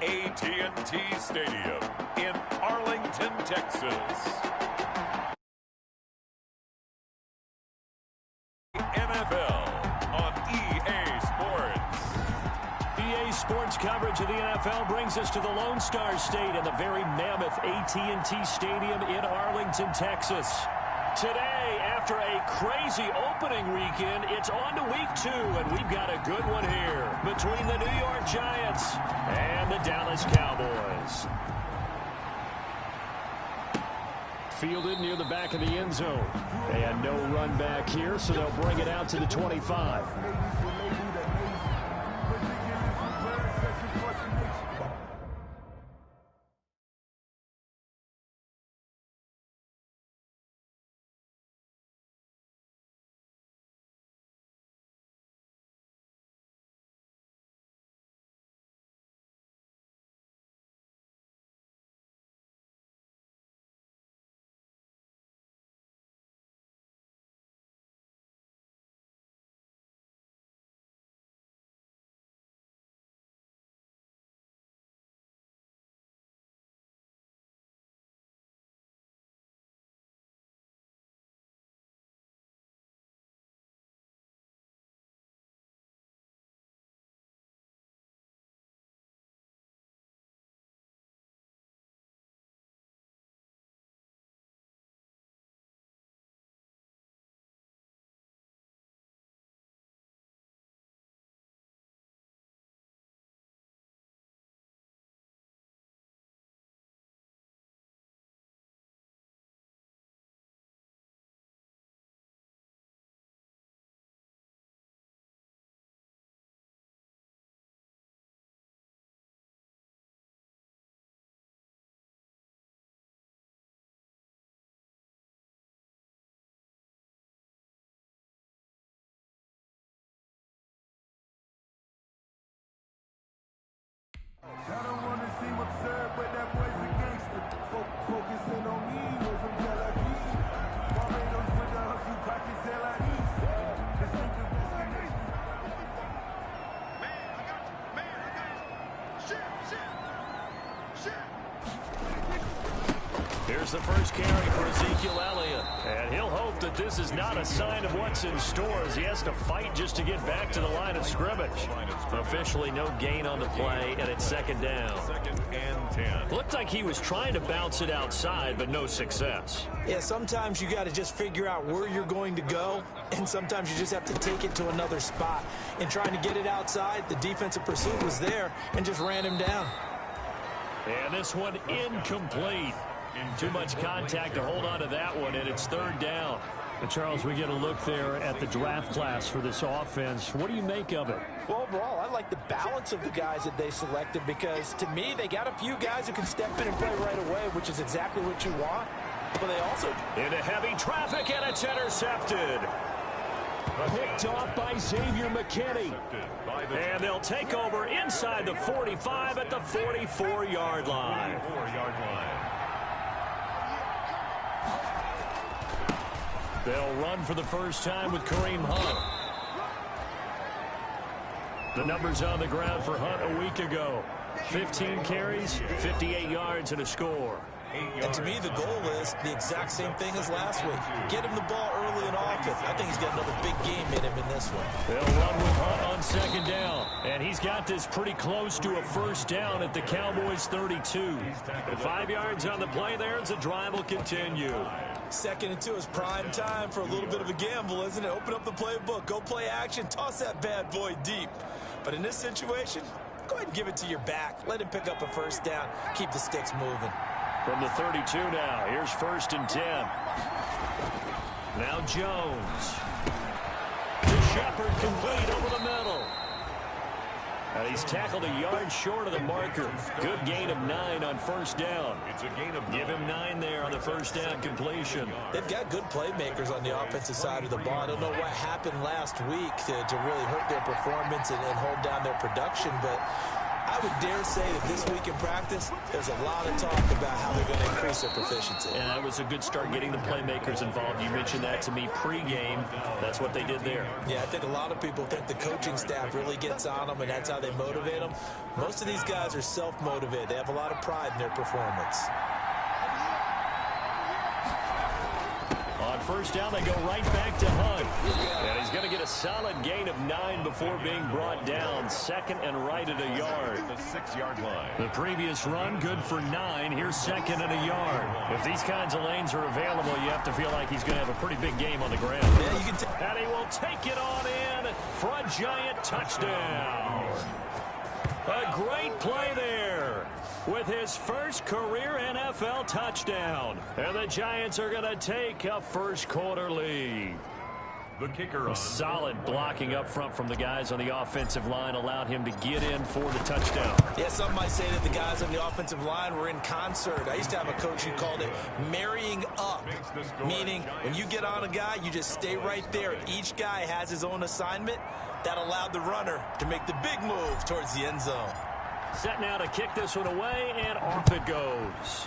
AT&T Stadium in Arlington, Texas. NFL on EA Sports. EA Sports coverage of the NFL brings us to the Lone Star State and the very mammoth AT&T Stadium in Arlington, Texas. Today, after a crazy opening weekend, it's on to week 2, and we've got a good one here between the New York Giants and the Dallas Cowboys. Fielded near the back of the end zone. And no run back here, so they'll bring it out to the 25. I don't want to seem absurd, but that boy's a gangster. Focusing on me, we're from Tel Aviv. Barbados with the hustle, pockets Tel Aviv. Distinctive destination. Man, I got you. Shit. Here's the first carry for Ezekiel Elliott. And he'll hope that this is not a sign of what's in store as he has to fight just to get back to the line of scrimmage. Officially no gain on the play, and it's second down. 2nd and 10. Looked like he was trying to bounce it outside, but no success. Yeah, sometimes you got to just figure out where you're going to go, and sometimes you just have to take it to another spot. In trying to get it outside, the defensive pursuit was there and just ran him down. And this one incomplete. Too much contact to hold on to that one, and it's 3rd down. And Charles, we get a look there at the draft class for this offense. What do you make of it? Well, overall, I like the balance of the guys that they selected because, to me, they got a few guys who can step in and play right away, which is exactly what you want. But they also... Into heavy traffic, and it's intercepted. Picked off by Xavier McKinney. And they'll take over inside the 45 at the 44-yard line. They'll run for the first time with Kareem Hunt. The numbers on the ground for Hunt a week ago. 15 carries, 58 yards, and a score. And to me, the goal is the exact same thing as last week. Get him the ball early and often. I think he's got another big game in him in this one. They'll run with Hunt on second down. And he's got this pretty close to a first down at the Cowboys' 32. 5 yards on the play there as the drive will continue. 2nd and 2 is prime time for a little bit of a gamble, isn't it? Open up the playbook, go play action, toss that bad boy deep. But in this situation, go ahead and give it to your back. Let him pick up a first down. Keep the sticks moving. From the 32 now, here's 1st and 10. Now Jones. To Shepard, complete over the middle. And he's tackled a yard short of the marker. Good gain of 9 on first down. It's a gain of 9. Give him 9 there on the first down completion. They've got good playmakers on the offensive side of the ball. I don't know what happened last week to really hurt their performance and hold down their production, but I I would dare say that this week in practice, there's a lot of talk about how they're going to increase their proficiency. And that was a good start getting the playmakers involved. You mentioned that to me pregame. That's what they did there. Yeah, I think a lot of people think the coaching staff really gets on them, and that's how they motivate them. Most of these guys are self-motivated. They have a lot of pride in their performance. On first down, they go right back to Hunt. And he's going to get a solid gain of 9 before being brought down. Second and right at a yard. The 6-yard line. The previous run, good for 9. Here's second and a yard. If these kinds of lanes are available, you have to feel like he's going to have a pretty big game on the ground. Yeah, you can and he will take it on in for a giant touchdown. A great play there with his first career NFL touchdown. And the Giants are going to take a first quarter lead. The kicker on. Solid blocking up front from the guys on the offensive line allowed him to get in for the touchdown. Yeah, some might say that the guys on the offensive line were in concert. I used to have a coach who called it marrying up, meaning when you get on a guy, you just stay right there. Each guy has his own assignment. That allowed the runner to make the big move towards the end zone. Set now to kick this one away, and off it goes.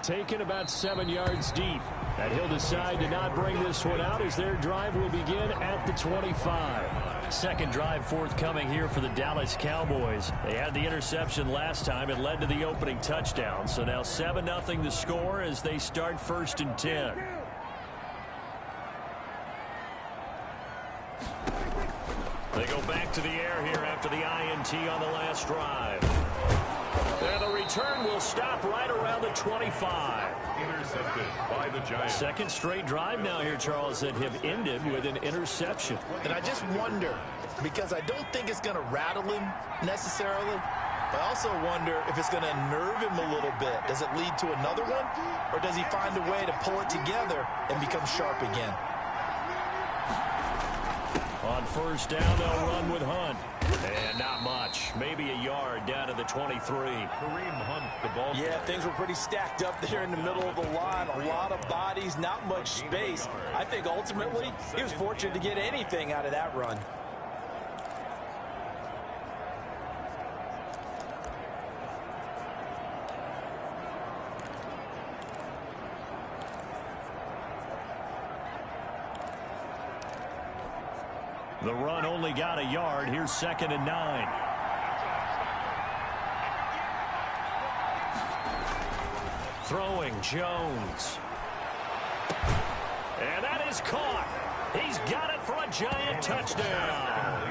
Taken about 7 yards deep. And he'll decide to not bring this one out as their drive will begin at the 25. Second drive forthcoming here for the Dallas Cowboys. They had the interception last time. It led to the opening touchdown. So now 7-0 the score as they start first and 10. They go back to the air here after the INT on the last drive. And the return will stop right around the 25. Intercepted by the Giants. Second straight drive now here, Charles, that have ended with an interception. And I just wonder, because I don't think it's going to rattle him necessarily, but I also wonder if it's going to unnerve him a little bit. Does it lead to another one? Or does he find a way to pull it together and become sharp again? On first down, they'll run with Hunt. And not much. Maybe a yard down to the 23. Kareem Hunt, the ball. Yeah, things were pretty stacked up there in the middle of the line. A lot of bodies, not much space. I think ultimately he was fortunate to get anything out of that run. The run only got a yard. Here's second and 9. Throwing Jones. And that is caught. He's got it for a giant touchdown.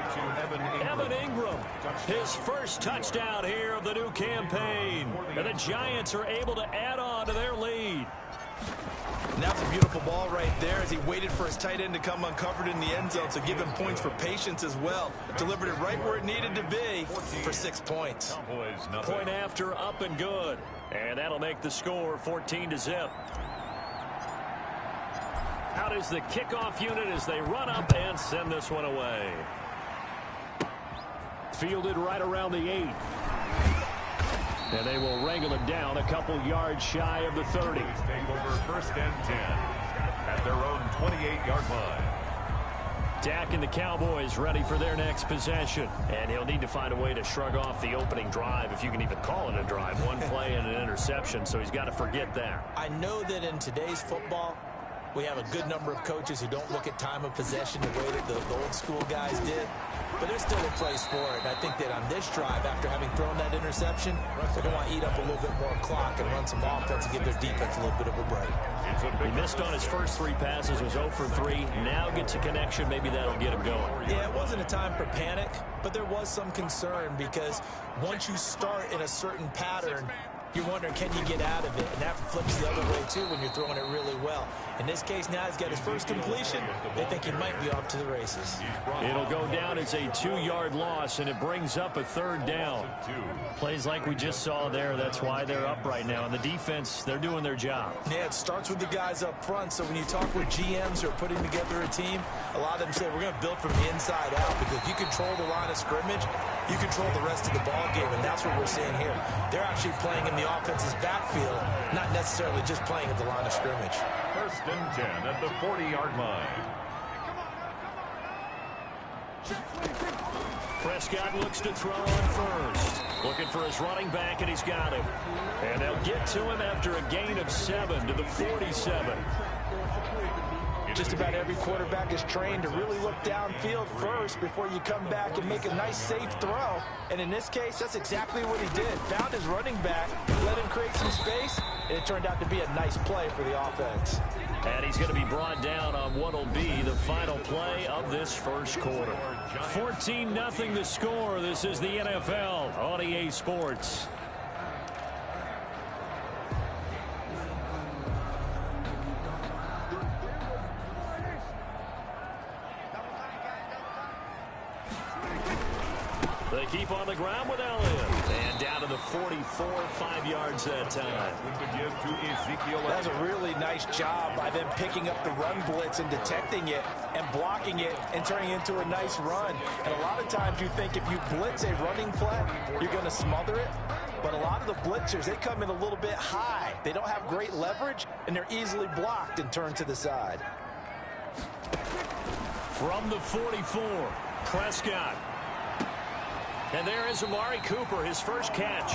Evan Ingram, his first touchdown here of the new campaign. And the Giants are able to add on to their lead. And that's a beautiful ball right there as he waited for his tight end to come uncovered in the end zone, so give him points for patience as well. Delivered it right where it needed to be for 6 points. Point after, up and good. And that'll make the score 14-0. Out is the kickoff unit as they run up and send this one away. Fielded right around the 8. And they will wrangle him down a couple yards shy of the 30. Take over first and 10 at their own 28-yard line. Dak and the Cowboys ready for their next possession. And he'll need to find a way to shrug off the opening drive, if you can even call it a drive. One play and an interception, so he's got to forget that. I know that in today's football, we have a good number of coaches who don't look at time of possession the way that the old school guys did. But there's still a place for it. And I think that on this drive, after having thrown that interception, they're going to want to eat up a little bit more clock and run some offense and give their defense a little bit of a break. He missed on his first 3 passes, was 0 for 3. Now gets a connection. Maybe that'll get him going. Yeah, it wasn't a time for panic, but there was some concern because once you start in a certain pattern, you're wondering, can you get out of it? And that flips the other way, too, when you're throwing it really well. In this case, now he's got his first completion. They think he might be off to the races. It'll go down as a 2-yard loss, and it brings up a 3rd down. Plays like we just saw there. That's why they're up right now. And the defense, they're doing their job. Yeah, it starts with the guys up front. So when you talk with GMs who are putting together a team, a lot of them say, we're going to build from the inside out, because if you control the line of scrimmage, you control the rest of the ball game, and that's what we're seeing here. They're actually playing in the offense's backfield, not necessarily just playing at the line of scrimmage. First and 10 at the 40-yard line. Prescott looks to throw on first. Looking for his running back, and he's got him. And they'll get to him after a gain of 7 to the 47. Just about every quarterback is trained to really look downfield first before you come back and make a nice, safe throw. And in this case, that's exactly what he did. Found his running back, let him create some space, and it turned out to be a nice play for the offense. And he's going to be brought down on what will be the final play of this first quarter. 14-0 the score. This is the NFL on EA Sports. They keep on the ground with Elliott. And down to the 44, 5 yards that time. That was a really nice job by them picking up the run blitz and detecting it and blocking it and turning it into a nice run. And a lot of times you think if you blitz a running play, you're going to smother it. But a lot of the blitzers, they come in a little bit high. They don't have great leverage, and they're easily blocked and turned to the side. From the 44, Prescott. And there is Amari Cooper, his first catch.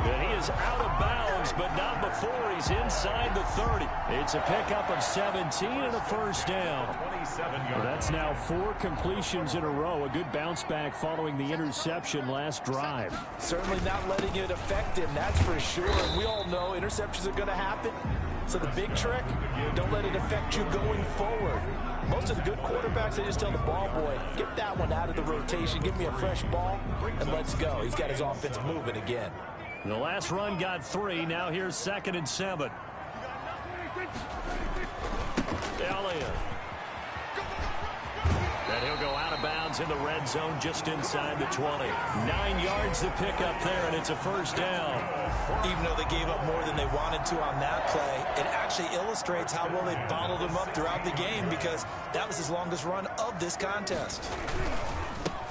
And he is out of bounds, but not before he's inside the 30. It's a pickup of 17 and a first down. That's now 4 completions in a row. A good bounce back following the interception last drive. Certainly not letting it affect him, that's for sure. And we all know interceptions are going to happen. So the big trick, don't let it affect you going forward. Most of the good quarterbacks, they just tell the ball boy, get that one out of the rotation, give me a fresh ball, and let's go. He's got his offense moving again. The last run got 3. Now here's 2nd and 7. Elliott. And he'll go out of bounds in the red zone just inside the 20. 9 yards to pick up there, and it's a first down. Even though they gave up more than they wanted to on that play, it actually illustrates how well they bottled him up throughout the game because that was his longest run of this contest.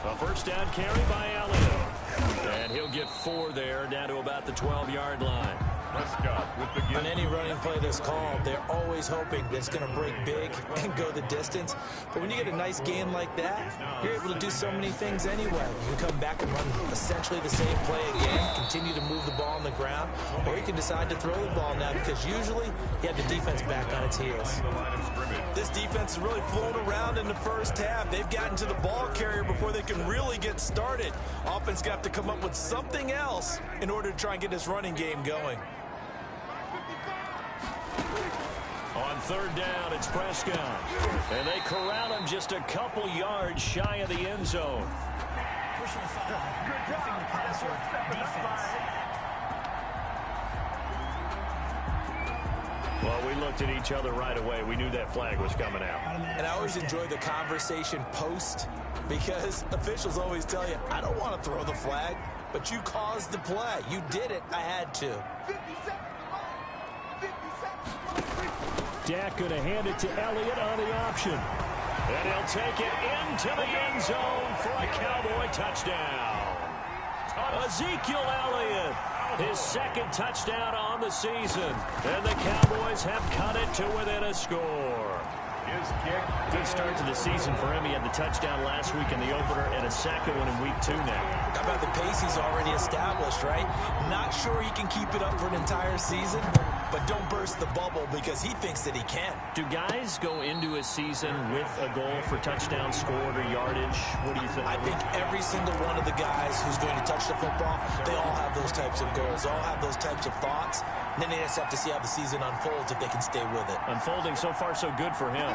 A first down carry by Elliott. And he'll get 4 there, down to about the 12-yard line. Prescott with the On any running play that's called, they're always hoping that it's going to break big and go the distance. But when you get a nice gain like that, you're able to do so many things anyway. You can come back and run essentially the same play again, continue to move the ball on the ground, or you can decide to throw the ball now because usually you have the defense back on its heels. This defense is really flown around in the first half. They've gotten to the ball carrier before they can really get started. Offense got to come up with something else in order to try and get this running game going. On 3rd down, it's Prescott. And they corral him just a couple yards shy of the end zone. Well, we looked at each other right away. We knew that flag was coming out. And I always enjoy the conversation post because officials always tell you, I don't want to throw the flag, but you caused the play. You did it. I had to. Dak going to hand it to Elliott on the option. And he'll take it into the end zone for a Cowboy touchdown. Ezekiel Elliott, his 2nd touchdown on the season. And the Cowboys have cut it to within a score. His kick. Good start to the season for him. He had the touchdown last week in the opener and a 2nd one in week 2 now. How about the pace he's already established, right? Not sure he can keep it up for an entire season, but don't burst the bubble because he thinks that he can. Do guys go into a season with a goal for touchdown scored or yardage? What do you think? I think every single one of the guys who's going to touch the football, they all have those types of goals. They all have those types of thoughts. And then they just have to see how the season unfolds if they can stay with it. Unfolding so far so good for him.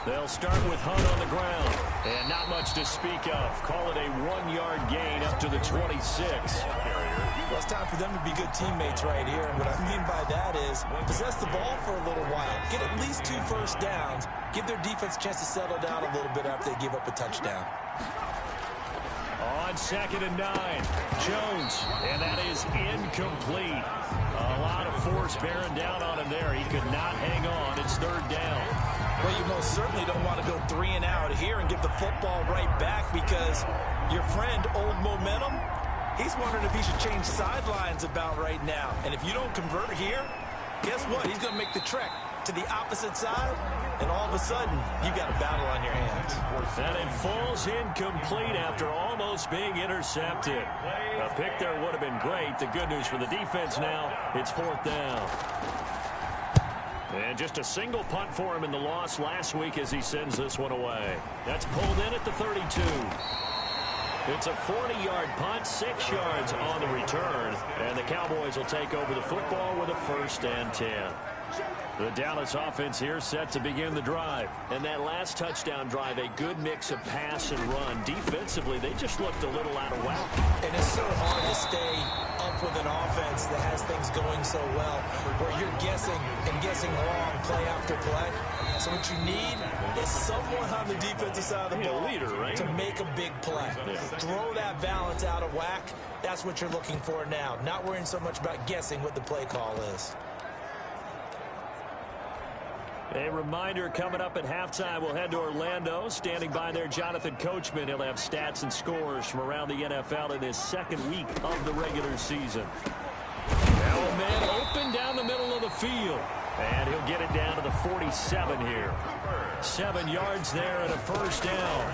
They'll start with Hunt on the ground. And not much to speak of. Call it a 1-yard gain up to the 26. Well, it's time for them to be good teammates right here. And what I mean by that is possess the ball for a little while. Get at least 2 first downs. Give their defense a chance to settle down a little bit after they give up a touchdown. On 2nd and 9, Jones. And that is incomplete. A lot of force bearing down on him there. He could not hang on. It's 3rd down. Well, you most certainly don't want to go 3 and out here and give the football right back because your friend, Old Momentum, he's wondering if he should change sidelines about right now. And if you don't convert here, guess what? He's going to make the trek to the opposite side, and all of a sudden, you've got a battle on your hands. And it falls incomplete after almost being intercepted. A pick there would have been great. The good news for the defense now, it's 4th down. And just a single punt for him in the loss last week as he sends this one away. That's pulled in at the 32. It's a 40-yard punt, 6 yards on the return. And the Cowboys will take over the football with a 1st and 10. The Dallas offense here set to begin the drive. And that last touchdown drive, a good mix of pass and run. Defensively, they just looked a little out of whack. And it's so hard to stay up with an offense that has things going so well, where you're guessing and guessing wrong play after play. So what you need is someone on the defensive side of the ball to make a big play. Throw that balance out of whack. That's what you're looking for now. Not worrying so much about guessing what the play call is. A reminder coming up at halftime, we'll head to Orlando. Standing by there, Jonathan Coachman. He'll have stats and scores from around the NFL in his 2nd week of the regular season. Now a man open down the middle of the field. And he'll get it down to the 47 here. 7 yards there and a 1st down.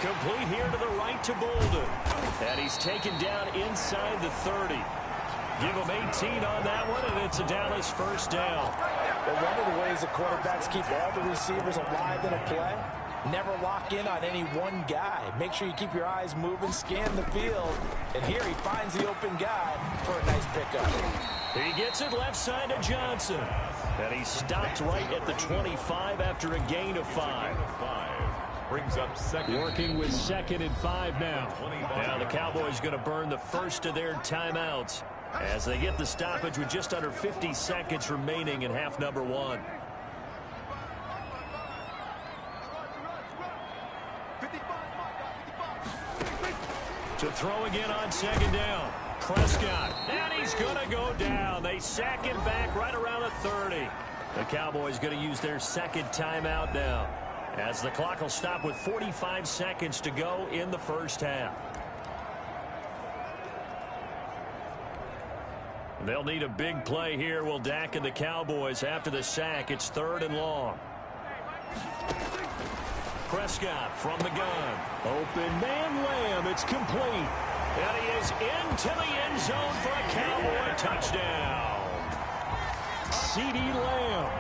Complete here to the right to Bolden. And he's taken down inside the 30. Give him 18 on that one, and it's a Dallas 1st down. But one of the ways the quarterbacks keep all the receivers alive in a play, never lock in on any one guy. Make sure you keep your eyes moving, scan the field. And here he finds the open guy for a nice pickup. He gets it left side to Johnson. And he stopped right at the 25 after a gain of 5. Brings up 2nd. Working with 2nd and 5 now. Now the Cowboys going to burn the first of their timeouts as they get the stoppage with just under 50 seconds remaining in half number 1. To throw again on 2nd down. Prescott. And he's going to go down. They sack him back right around the 30. The Cowboys going to use their 2nd timeout now, as the clock will stop with 45 seconds to go in the 1st half. They'll need a big play here, will Dak and the Cowboys after the sack. It's 3rd and long. Prescott from the gun. Open man Lamb. It's complete. And he is into the end zone for a Cowboy touchdown. CeeDee Lamb,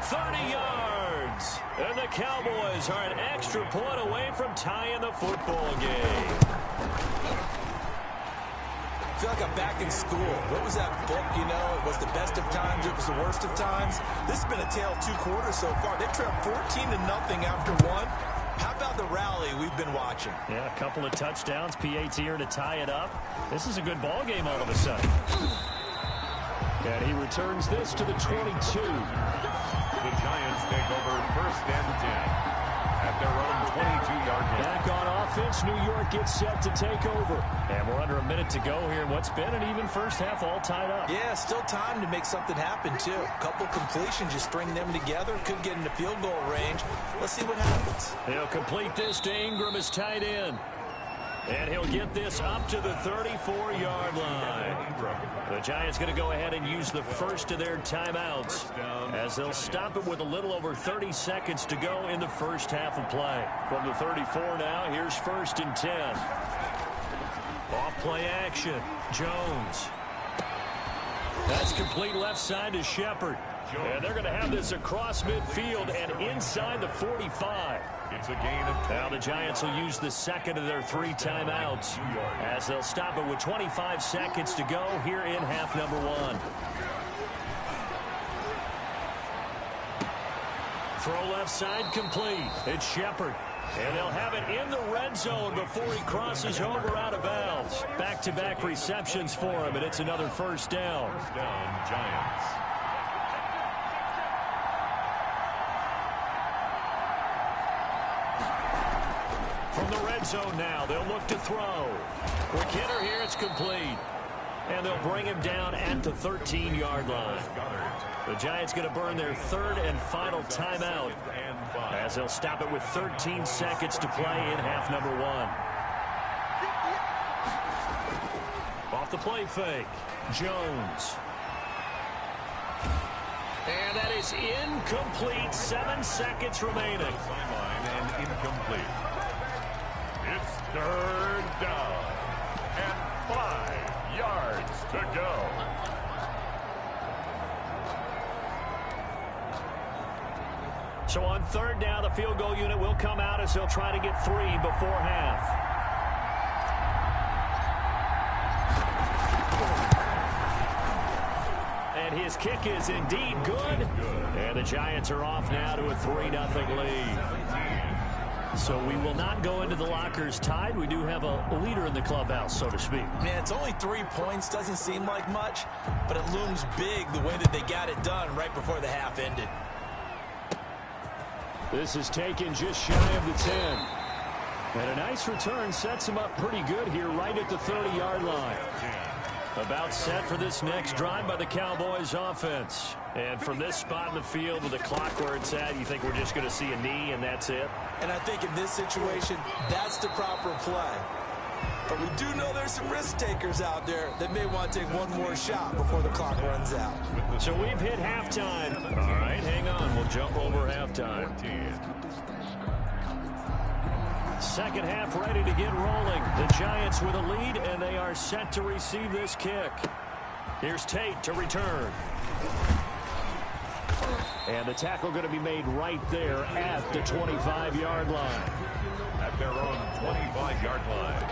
30 yards. And the Cowboys are an extra point away from tying the football game. I feel like I'm back in school. What was that book, you know? It was the best of times, it was the worst of times. This has been a tale of 2 quarters so far. They trailed 14-0 after 1. How about the rally we've been watching? Yeah, a couple of touchdowns, PAT here to tie it up. This is a good ball game all of a sudden. And he returns this to the 22. The Giants take over 1st and 10 at their own 22-yard line. Back on offense, New York gets set to take over. And we're under a minute to go here in what's been an even 1st half, all tied up. Yeah, still time to make something happen, too. A couple completions, you string them together, could get into field goal range. Let's see what happens. He'll complete this to Ingram as tight end. And he'll get this up to the 34-yard line. The Giants going to go ahead and use the first of their timeouts, as they'll stop it with a little over 30 seconds to go in the 1st half of play. From the 34 now, here's 1st and 10. Off play action. Jones. That's complete left side to Shepard. And they're going to have this across midfield and inside the 45. It's a gain of 10. Now the Giants will use the 2nd of their 3 timeouts, as they'll stop it with 25 seconds to go here in half number 1. Throw left side complete. It's Shepard. And they'll have it in the red zone before he crosses over out of bounds. Back-to-back receptions for him, and it's another 1st down. 1st down, Giants. From the red zone now, they'll look to throw. Quick hitter here, it's complete. And they'll bring him down at the 13-yard line. The Giants going to burn their 3rd and final timeout, as they'll stop it with 13 seconds to play in half number 1. off the play fake. Jones. And that is incomplete. 7 seconds remaining. Sideline and incomplete. It's third down and 5 yards to go. So on third down, the field goal unit will come out as they'll try to get 3 before half. And his kick is indeed good. And the Giants are off now to a 3-0 lead. So we will not go into the lockers tied. We do have a leader in the clubhouse, so to speak. Man, it's only 3 points. Doesn't seem like much, but it looms big the way that they got it done right before the half ended. This is taken just shy of the 10. And a nice return sets him up pretty good here right at the 30-yard line. About set for this next drive by the Cowboys offense. And from this spot in the field with the clock where it's at, you think we're just going to see a knee and that's it? And I think in this situation, that's the proper play. But we do know there's some risk takers out there that may want to take one more shot before the clock runs out. So we've hit halftime. All right, hang on. We'll jump over halftime. Second half ready to get rolling. The Giants with a lead, and they are set to receive this kick. Here's Tate to return. And the tackle going to be made right there at the 25-yard line. At their own 25-yard line.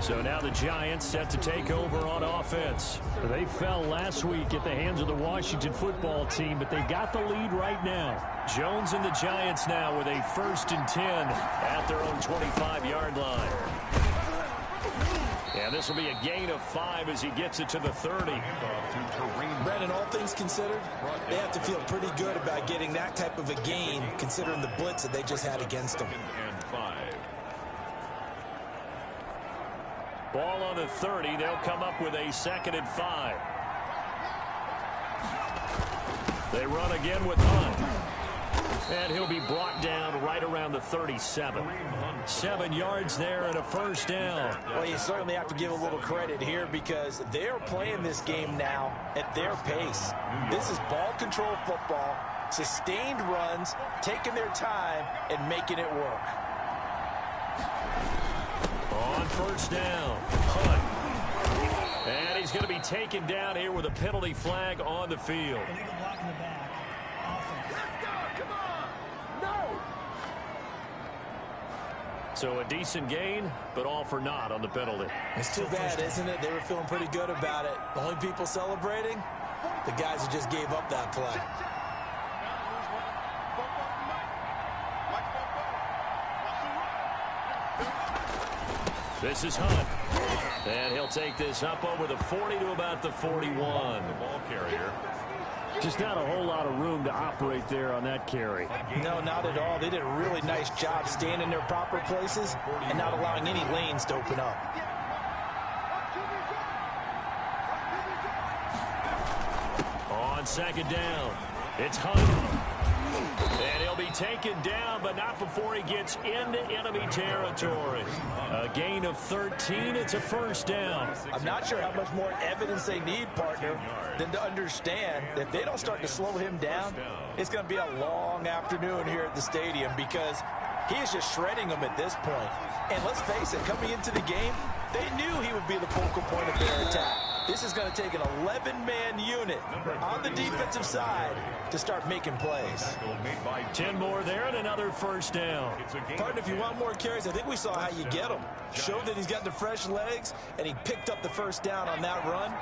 So now the Giants set to take over on offense. They fell last week at the hands of the Washington football team, but they got the lead right now. Jones and the Giants now with a 1st and 10 at their own 25-yard line. And this will be a gain of 5 as he gets it to the 30. Brandon, all things considered, they have to feel pretty good about getting that type of a gain considering the blitz that they just had against them. And 5. Ball on the 30. They'll come up with a 2nd and 5. They run again with Hunt. And he'll be brought down right around the 37. 7 yards there and a 1st down. Well, you certainly have to give a little credit here because they're playing this game now at their pace. This is ball control football, sustained runs, taking their time, and making it work. On 1st down, Hunt. And he's going to be taken down here with a penalty flag on the field. So a decent gain, but all for naught on the penalty. It's too bad, isn't it? They were feeling pretty good about it. The only people celebrating, the guys who just gave up that play. This is Hunt. And he'll take this up over the 40 to about the 41. The ball carrier. Just not a whole lot of room to operate there on that carry. No, not at all. They did a really nice job staying in their proper places and not allowing any lanes to open up. On 2nd down, it's Hunt. And he'll be taken down, but not before he gets into enemy territory. A gain of 13. It's a 1st down. I'm not sure how much more evidence they need, partner, than to understand that if they don't start to slow him down, it's going to be a long afternoon here at the stadium because he is just shredding them at this point. And let's face it, coming into the game, they knew he would be the focal point of their attack. This is going to take an 11-man unit on the defensive side to start making plays. 10 more there and another 1st down. Partner, if you want more carries, I think we saw how you get them. Show that he's got the fresh legs, and he picked up the 1st down on that run.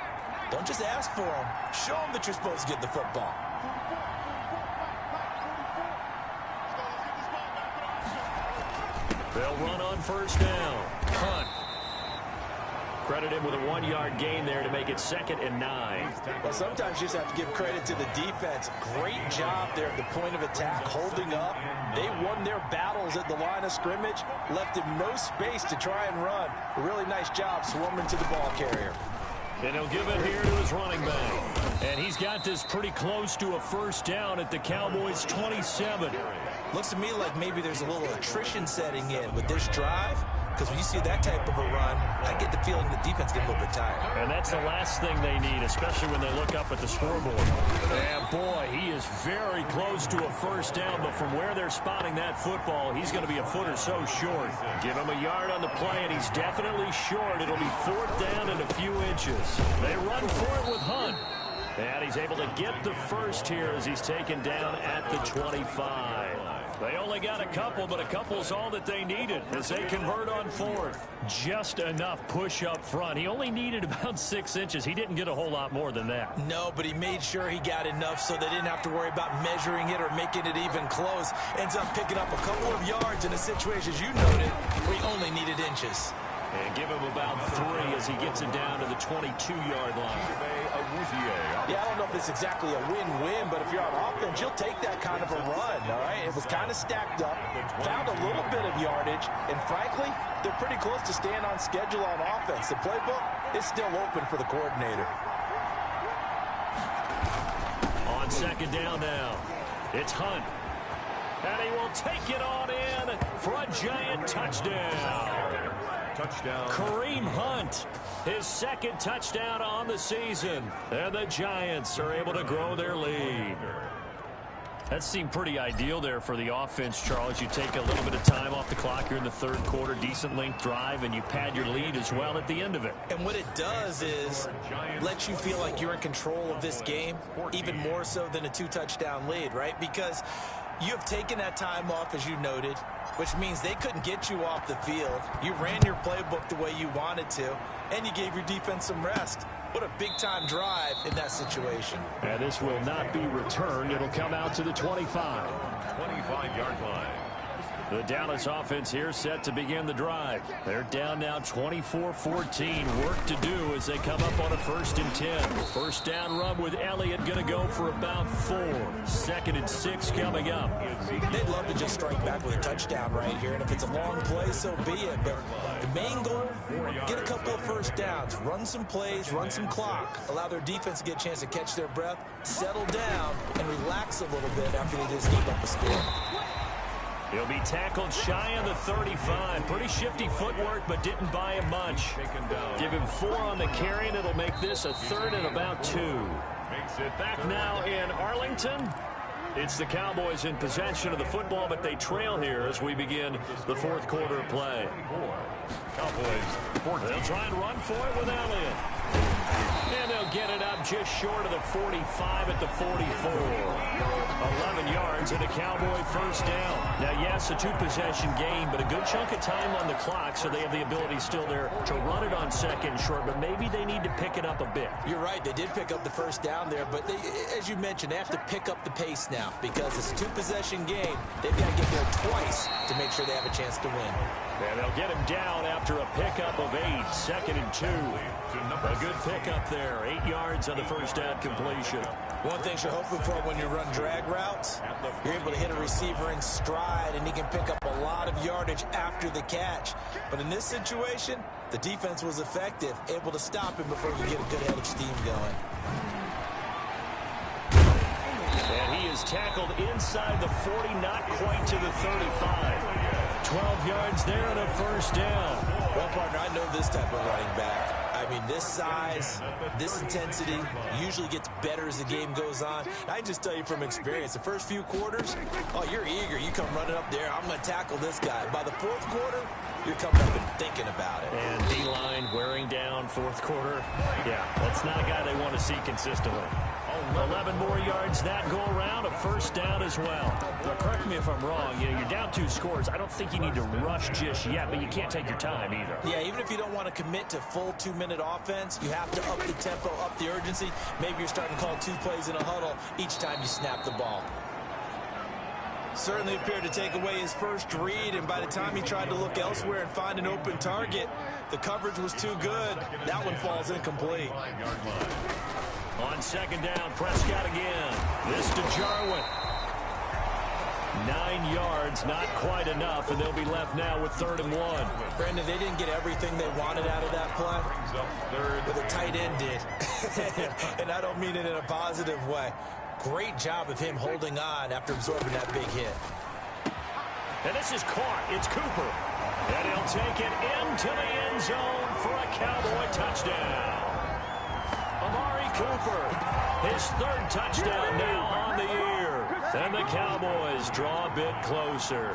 Don't just ask for them. Show them that you're supposed to get the football. They'll run on 1st down. Hunt. Credit him with a 1-yard gain there to make it 2nd and 9. Well, sometimes you just have to give credit to the defense. Great job there at the point of attack, holding up. They won their battles at the line of scrimmage, left him no space to try and run. A really nice job swarming to the ball carrier. And he'll give it here to his running back. And he's got this pretty close to a 1st down at the Cowboys' 27. Looks to me like maybe there's a little attrition setting in with this drive. Because when you see that type of a run, I get the feeling the defense gets a little bit tired. And that's the last thing they need, especially when they look up at the scoreboard. And boy, he is very close to a first down, but from where they're spotting that football, he's going to be a foot or so short. Give him a yard on the play, and he's definitely short. It'll be 4th down and a few inches. They run for it with Hunt. And he's able to get the first here as he's taken down at the 25. They only got a couple, but a couple's all that they needed as they convert on 4th. Just enough push up front. He only needed about 6 inches. He didn't get a whole lot more than that. No, but he made sure he got enough so they didn't have to worry about measuring it or making it even close. Ends up picking up a couple of yards in a situation, as you noted, where he only needed inches. And give him about 3 as he gets it down to the 22-yard line. Yeah, I don't know if it's exactly a win-win, but if you're on offense, you'll take that kind of a run, all right? It was kind of stacked up, found a little bit of yardage, and frankly, they're pretty close to staying on schedule on offense. The playbook is still open for the coordinator. On 2nd down now, it's Hunt. And he will take it on in for a giant touchdown. Kareem Hunt, his 2nd touchdown on the season. And the Giants are able to grow their lead. That seemed pretty ideal there for the offense, Charles. You take a little bit of time off the clock here in the 3rd quarter, decent length drive, and you pad your lead as well at the end of it. And what it does is let you feel like you're in control of this game, even more so than a 2-touchdown lead, right? Because you have taken that time off, as you noted, which means they couldn't get you off the field. You ran your playbook the way you wanted to, and you gave your defense some rest. What a big-time drive in that situation. And this will not be returned. It'll come out to the 25. 25-yard line. The Dallas offense here set to begin the drive. They're down now 24-14. Work to do as they come up on a 1st and 10. First down run with Elliott going to go for about 4. 2nd and 6 coming up. They'd love to just strike back with a touchdown right here. And if it's a long play, so be it. But the main goal, get a couple of first downs. Run some plays, run some clock. Allow their defense to get a chance to catch their breath, settle down, and relax a little bit after they just gave up a score. He'll be tackled shy of the 35. Pretty shifty footwork, but didn't buy him much. Give him 4 on the carry, and it'll make this a 3rd and about 2. Back now in Arlington. It's the Cowboys in possession of the football, but they trail here as we begin the 4th quarter play. Cowboys. They'll try and run for it with Elliott. And they'll get it up just short of the 45 at the 44. 11 yards and a Cowboy first down. Now, yes, a 2-possession game, but a good chunk of time on the clock, so they have the ability still there to run it on 2nd and short, but maybe they need to pick it up a bit. You're right. They did pick up the first down there, but they, as you mentioned, they have to pick up the pace now because it's a 2-possession game. They've got to get there twice to make sure they have a chance to win. And they'll get him down after a pickup of 8. 2nd and 2. A good pickup there. 8 yards on the first down completion. One thing you're hoping for when you run drag routes, you're able to hit a receiver in stride, and he can pick up a lot of yardage after the catch. But in this situation, the defense was effective, able to stop him before you get a good head of steam going. And he is tackled inside the 40, not quite to the 35. 12 yards there and a first down. Well, partner, I know this type of running back. I mean, this size, this intensity usually gets better as the game goes on. I can just tell you from experience, the first few quarters, oh, you're eager. You come running up there, I'm going to tackle this guy. By the 4th quarter, you're coming up and thinking about it. And D-line wearing down 4th quarter. Yeah, that's not a guy they want to see consistently. 11 more yards that go around, a first down as well. Now, correct me if I'm wrong. You're down 2 scores. I don't think you need to rush just yet, but you can't take your time either. Yeah, even if you don't want to commit to full 2-minute offense, you have to up the tempo, up the urgency. Maybe you're starting to call 2 plays in a huddle each time you snap the ball. Certainly appeared to take away his first read, and by the time he tried to look elsewhere and find an open target, the coverage was too good. That one falls incomplete. On 2nd down, Prescott again. This to Jarwin. 9 yards, not quite enough, and they'll be left now with 3rd and 1. Brandon, they didn't get everything they wanted out of that play, but the tight end did. And I don't mean it in a positive way. Great job of him holding on after absorbing that big hit. And this is caught. It's Cooper. And he'll take it into the end zone for a Cowboy touchdown. Amari Cooper, his third touchdown now on the year. And the Cowboys draw a bit closer.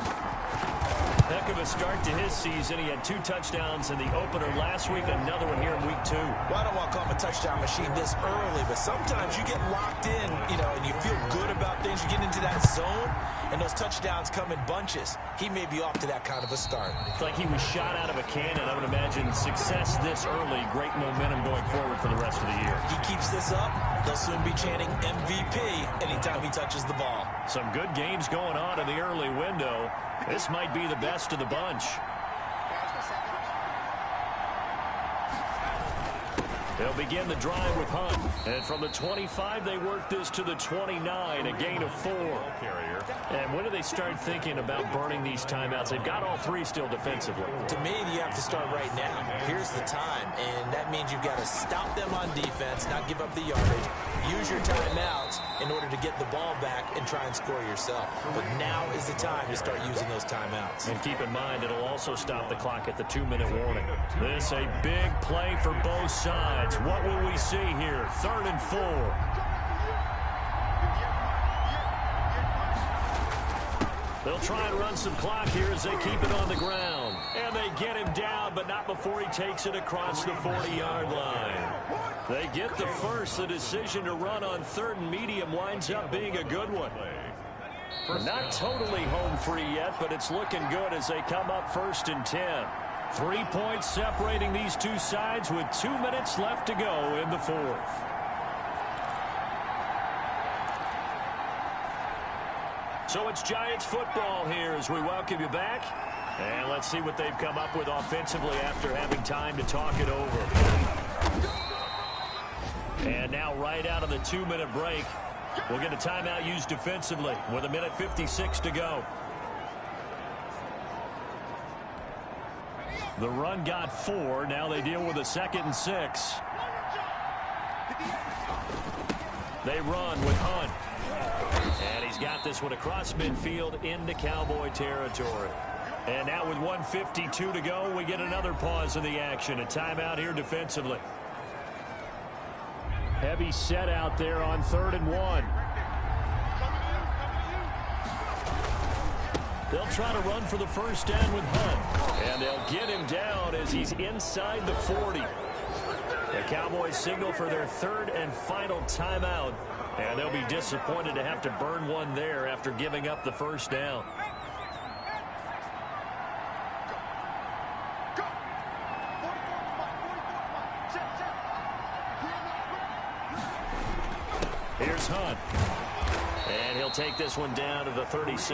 Heck of a start to his season. He had 2 touchdowns in the opener last week, another one here in week 2. Well, I don't want to call him a touchdown machine this early, but sometimes you get locked in, and you feel good about things. You get into that zone, and those touchdowns come in bunches. He may be off to that kind of a start. It's like he was shot out of a cannon. I would imagine success this early, great momentum going forward for the rest of the year. He keeps this up, they'll soon be chanting MVP anytime he touches the ball. Some good games going on in the early window. This might be the best of the bunch. They'll begin the drive with Hunt. And from the 25, they work this to the 29, a gain of 4. And when do they start thinking about burning these timeouts? They've got all 3 still defensively. To me, you have to start right now. Here's the time, and that means you've got to stop them on defense, not give up the yardage, use your timeouts in order to get the ball back and try and score yourself. But now is the time to start using those timeouts. And keep in mind, it'll also stop the clock at the 2-minute warning. This a big play for both sides. What will we see here? 3rd and 4. They'll try and run some clock here as they keep it on the ground. And they get him down, but not before he takes it across the 40-yard line. They get the first. The decision to run on 3rd and medium winds up being a good one. Not totally home free yet, but it's looking good as they come up 1st and 10. 3 points separating these two sides with 2 minutes left to go in the 4th. So it's Giants football here as we welcome you back. And let's see what they've come up with offensively after having time to talk it over. And now right out of the 2-minute break, we'll get a timeout used defensively with 1:56 to go. The run got 4. Now they deal with a 2nd and 6. They run with Hunt. And he's got this one across midfield into Cowboy territory. And now with 1:52 to go, we get another pause in the action. A timeout here defensively. Heavy set out there on 3rd and 1. They'll try to run for the first down with Hunt. And they'll get him down as he's inside the 40. The Cowboys signal for their 3rd and final timeout. And they'll be disappointed to have to burn one there after giving up the first down. Here's Hunt. And he'll take this one down to the 36.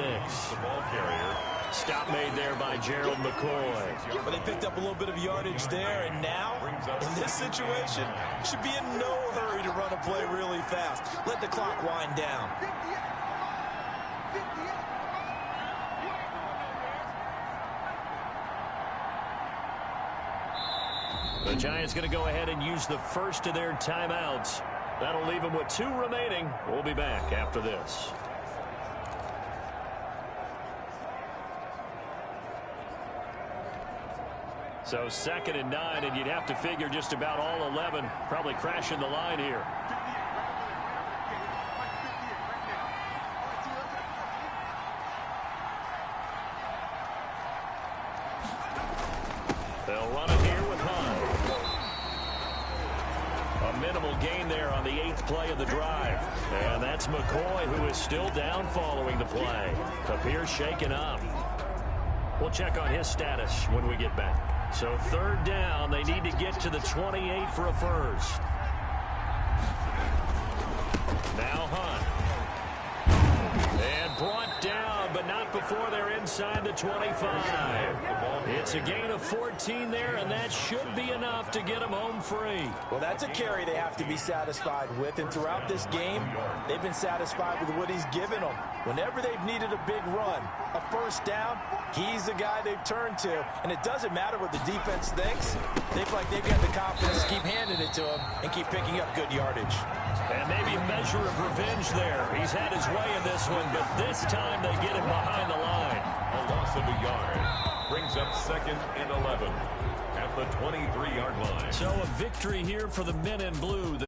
The ball carrier. Stop made there by Gerald McCoy. But they picked up a little bit of yardage there, and now, in this situation, should be in no hurry to run a play really fast. Let the clock wind down. The Giants going to go ahead and use the first of their timeouts. That'll leave them with 2 remaining. We'll be back after this. So 2nd and 9, and you'd have to figure just about all 11 probably crashing the line here. They'll run it here with Hunt. A minimal gain there on the 8th play of the drive. And that's McCoy, who is still down following the play. Appears shaken up. We'll check on his status when we get back. So 3rd down, they need to get to the 28 for a first. Now Hunt. And brought down, but not before they're inside the 25. It's a gain of 14 there, and that should be enough to get them home free. Well, that's a carry they have to be satisfied with, and throughout this game, they've been satisfied with what he's given them. Whenever they've needed a big run, a first down, he's the guy they've turned to. And it doesn't matter what the defense thinks. They feel like they've got the confidence to keep handing it to him and keep picking up good yardage. And maybe a measure of revenge there. He's had his way in this one, but this time they get him behind the line. A loss of a yard. brings up 2nd and 11 at the 23-yard line. So a victory here for the men in blue.